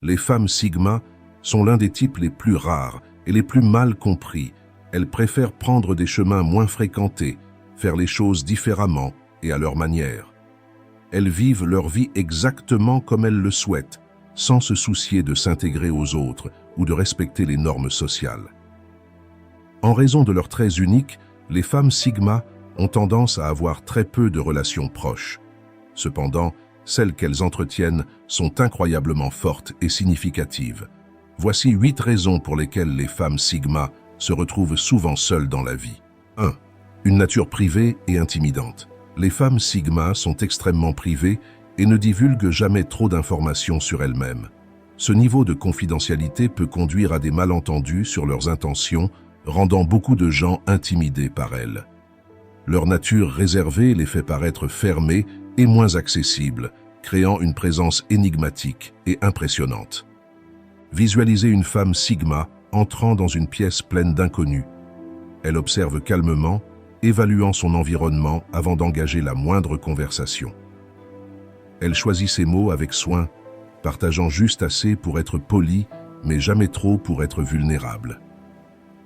Les femmes sigma sont l'un des types les plus rares et les plus mal compris. Elles préfèrent prendre des chemins moins fréquentés, faire les choses différemment et à leur manière. Elles vivent leur vie exactement comme elles le souhaitent, sans se soucier de s'intégrer aux autres ou de respecter les normes sociales. En raison de leurs traits uniques, les femmes sigma ont tendance à avoir très peu de relations proches. Cependant, celles qu'elles entretiennent sont incroyablement fortes et significatives. Voici 8 raisons pour lesquelles les femmes sigma se retrouvent souvent seules dans la vie. 1. Une nature privée et intimidante. Les femmes sigma sont extrêmement privées et ne divulguent jamais trop d'informations sur elles-mêmes. Ce niveau de confidentialité peut conduire à des malentendus sur leurs intentions, rendant beaucoup de gens intimidés par elles. Leur nature réservée les fait paraître fermées et moins accessibles, créant une présence énigmatique et impressionnante. Visualisez une femme sigma entrant dans une pièce pleine d'inconnus. Elle observe calmement, évaluant son environnement avant d'engager la moindre conversation. Elle choisit ses mots avec soin, partageant juste assez pour être polie, mais jamais trop pour être vulnérable.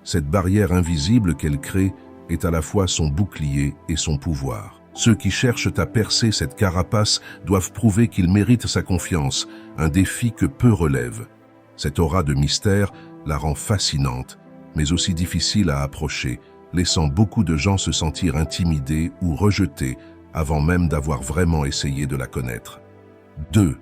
Cette barrière invisible qu'elle crée est à la fois son bouclier et son pouvoir. Ceux qui cherchent à percer cette carapace doivent prouver qu'ils méritent sa confiance, un défi que peu relèvent. Cette aura de mystère la rend fascinante, mais aussi difficile à approcher, laissant beaucoup de gens se sentir intimidés ou rejetés avant même d'avoir vraiment essayé de la connaître. 2.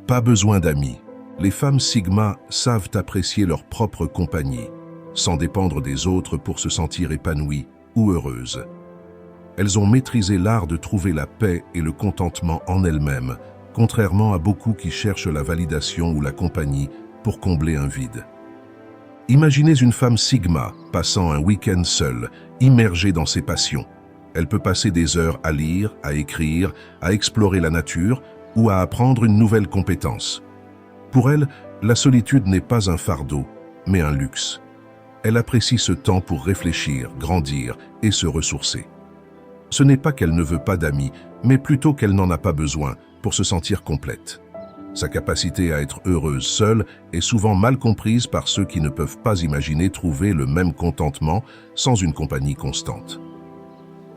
Pas besoin d'amis. Les femmes sigma savent apprécier leur propre compagnie, sans dépendre des autres pour se sentir épanouies ou heureuses. Elles ont maîtrisé l'art de trouver la paix et le contentement en elles-mêmes, contrairement à beaucoup qui cherchent la validation ou la compagnie pour combler un vide. Imaginez une femme sigma passant un week-end seule, immergée dans ses passions. Elle peut passer des heures à lire, à écrire, à explorer la nature ou à apprendre une nouvelle compétence. Pour elle, la solitude n'est pas un fardeau, mais un luxe. Elle apprécie ce temps pour réfléchir, grandir et se ressourcer. Ce n'est pas qu'elle ne veut pas d'amis, mais plutôt qu'elle n'en a pas besoin pour se sentir complète. Sa capacité à être heureuse seule est souvent mal comprise par ceux qui ne peuvent pas imaginer trouver le même contentement sans une compagnie constante.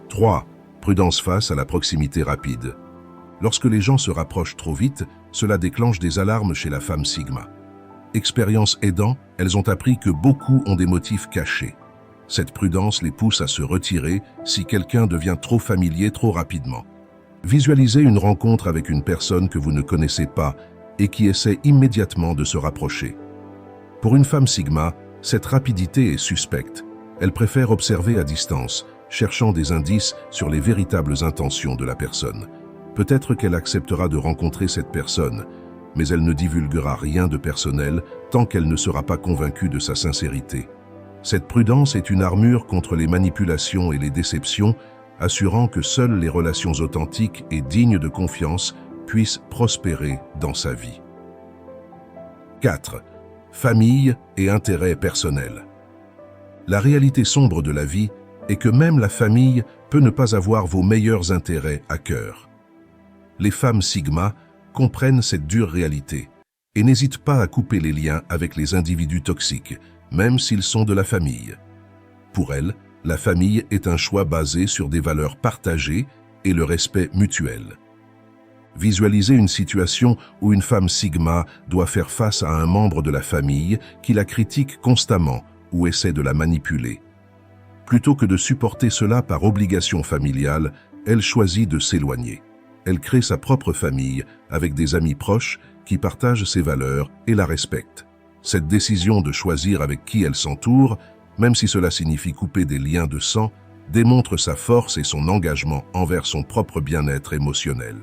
3. Prudence face à la proximité rapide. Lorsque les gens se rapprochent trop vite, cela déclenche des alarmes chez la femme sigma. Expérience aidant, elles ont appris que beaucoup ont des motifs cachés. Cette prudence les pousse à se retirer si quelqu'un devient trop familier trop rapidement. Visualisez une rencontre avec une personne que vous ne connaissez pas et qui essaie immédiatement de se rapprocher. Pour une femme sigma, cette rapidité est suspecte. Elle préfère observer à distance, cherchant des indices sur les véritables intentions de la personne. Peut-être qu'elle acceptera de rencontrer cette personne, mais elle ne divulguera rien de personnel tant qu'elle ne sera pas convaincue de sa sincérité. Cette prudence est une armure contre les manipulations et les déceptions, assurant que seules les relations authentiques et dignes de confiance puissent prospérer dans sa vie. 4. Famille et intérêts personnels. La réalité sombre de la vie est que même la famille peut ne pas avoir vos meilleurs intérêts à cœur. Les femmes sigma comprennent cette dure réalité et n'hésitent pas à couper les liens avec les individus toxiques, même s'ils sont de la famille. Pour elles, la famille est un choix basé sur des valeurs partagées et le respect mutuel. Visualisez une situation où une femme sigma doit faire face à un membre de la famille qui la critique constamment ou essaie de la manipuler. Plutôt que de supporter cela par obligation familiale, elle choisit de s'éloigner. Elle crée sa propre famille avec des amis proches qui partagent ses valeurs et la respectent. Cette décision de choisir avec qui elle s'entoure, même si cela signifie couper des liens de sang, démontre sa force et son engagement envers son propre bien-être émotionnel.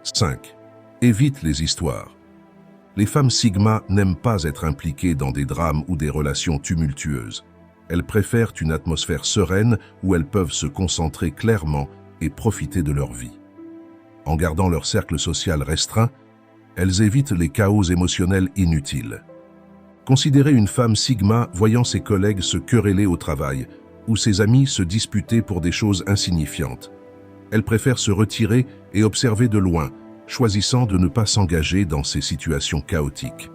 5. Évite les histoires. Les femmes sigma n'aiment pas être impliquées dans des drames ou des relations tumultueuses. Elles préfèrent une atmosphère sereine où elles peuvent se concentrer clairement et profiter de leur vie. En gardant leur cercle social restreint, elles évitent les chaos émotionnels inutiles. Considérez une femme sigma voyant ses collègues se quereller au travail ou ses amis se disputer pour des choses insignifiantes. Elle préfère se retirer et observer de loin, choisissant de ne pas s'engager dans ces situations chaotiques.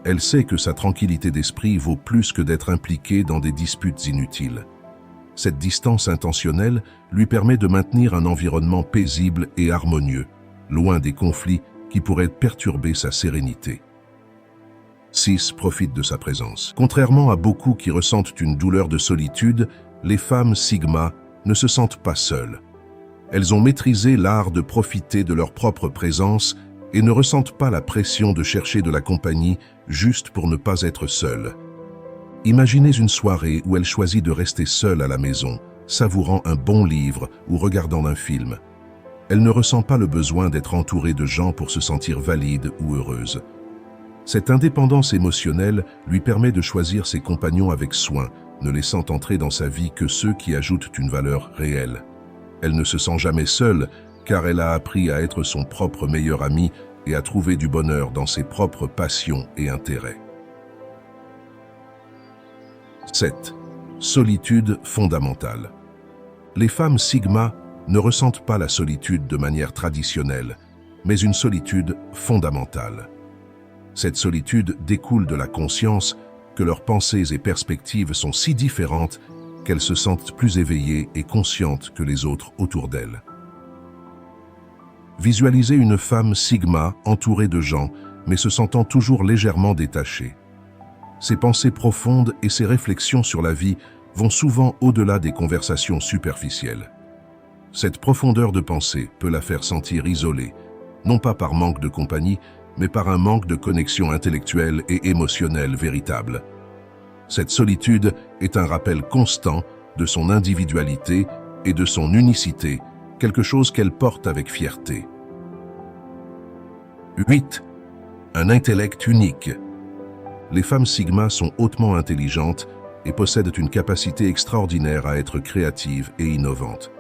Elle sait que sa tranquillité d'esprit vaut plus que d'être impliquée dans des disputes inutiles. Cette distance intentionnelle lui permet de maintenir un environnement paisible et harmonieux, loin des conflits qui pourraient perturber sa sérénité. 6. Profite de sa présence. Contrairement à beaucoup qui ressentent une douleur de solitude, les femmes Sigma ne se sentent pas seules. Elles ont maîtrisé l'art de profiter de leur propre présence et ne ressentent pas la pression de chercher de la compagnie juste pour ne pas être seules. Imaginez une soirée où elle choisit de rester seule à la maison, savourant un bon livre ou regardant un film. Elle ne ressent pas le besoin d'être entourée de gens pour se sentir valide ou heureuse. Cette indépendance émotionnelle lui permet de choisir ses compagnons avec soin, ne laissant entrer dans sa vie que ceux qui ajoutent une valeur réelle. Elle ne se sent jamais seule, car elle a appris à être son propre meilleur ami et à trouver du bonheur dans ses propres passions et intérêts. 7. Solitude fondamentale. Les femmes Sigma ne ressentent pas la solitude de manière traditionnelle, mais une solitude fondamentale. Cette solitude découle de la conscience que leurs pensées et perspectives sont si différentes qu'elles se sentent plus éveillées et conscientes que les autres autour d'elles. Visualisez une femme Sigma entourée de gens, mais se sentant toujours légèrement détachée. Ses pensées profondes et ses réflexions sur la vie vont souvent au-delà des conversations superficielles. Cette profondeur de pensée peut la faire sentir isolée, non pas par manque de compagnie, mais par un manque de connexion intellectuelle et émotionnelle véritable. Cette solitude est un rappel constant de son individualité et de son unicité, quelque chose qu'elle porte avec fierté. 8. Un intellect unique. Les femmes Sigma sont hautement intelligentes et possèdent une capacité extraordinaire à être créatives et innovantes.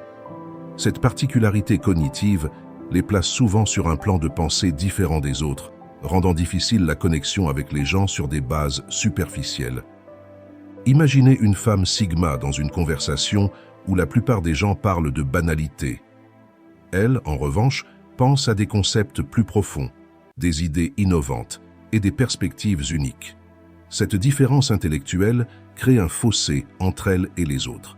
Cette particularité cognitive les place souvent sur un plan de pensée différent des autres, rendant difficile la connexion avec les gens sur des bases superficielles. Imaginez une femme Sigma dans une conversation où la plupart des gens parlent de banalités. Elle, en revanche, pense à des concepts plus profonds, des idées innovantes et des perspectives uniques. Cette différence intellectuelle crée un fossé entre elle et les autres.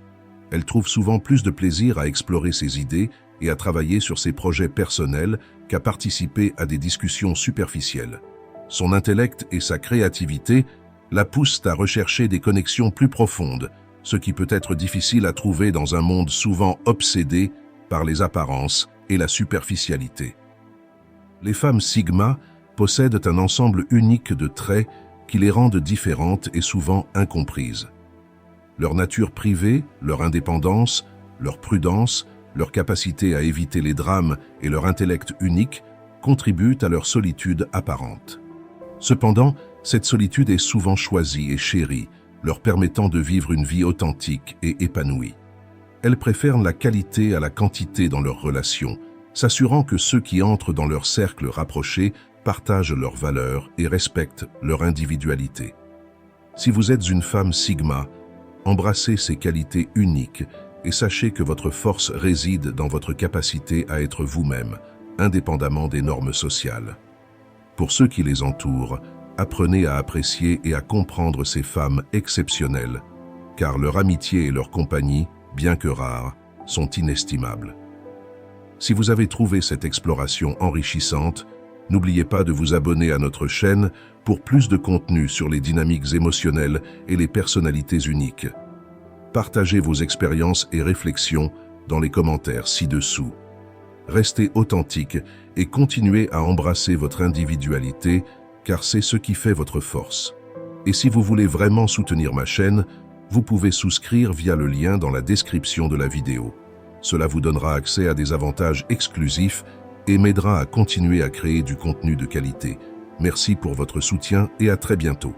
Elle trouve souvent plus de plaisir à explorer ses idées et à travailler sur ses projets personnels qu'à participer à des discussions superficielles. Son intellect et sa créativité la poussent à rechercher des connexions plus profondes, ce qui peut être difficile à trouver dans un monde souvent obsédé par les apparences et la superficialité. Les femmes Sigma possèdent un ensemble unique de traits qui les rendent différentes et souvent incomprises. Leur nature privée, leur indépendance, leur prudence, leur capacité à éviter les drames et leur intellect unique contribuent à leur solitude apparente. Cependant, cette solitude est souvent choisie et chérie, leur permettant de vivre une vie authentique et épanouie. Elles préfèrent la qualité à la quantité dans leurs relations, s'assurant que ceux qui entrent dans leur cercle rapproché partagent leurs valeurs et respectent leur individualité. Si vous êtes une femme Sigma, embrassez ces qualités uniques et sachez que votre force réside dans votre capacité à être vous-même, indépendamment des normes sociales. Pour ceux qui les entourent, apprenez à apprécier et à comprendre ces femmes exceptionnelles, car leur amitié et leur compagnie, bien que rares, sont inestimables. Si vous avez trouvé cette exploration enrichissante, n'oubliez pas de vous abonner à notre chaîne pour plus de contenu sur les dynamiques émotionnelles et les personnalités uniques. Partagez vos expériences et réflexions dans les commentaires ci-dessous. Restez authentique et continuez à embrasser votre individualité, car c'est ce qui fait votre force. Et si vous voulez vraiment soutenir ma chaîne, vous pouvez souscrire via le lien dans la description de la vidéo. Cela vous donnera accès à des avantages exclusifs et m'aidera à continuer à créer du contenu de qualité. Merci pour votre soutien et à très bientôt.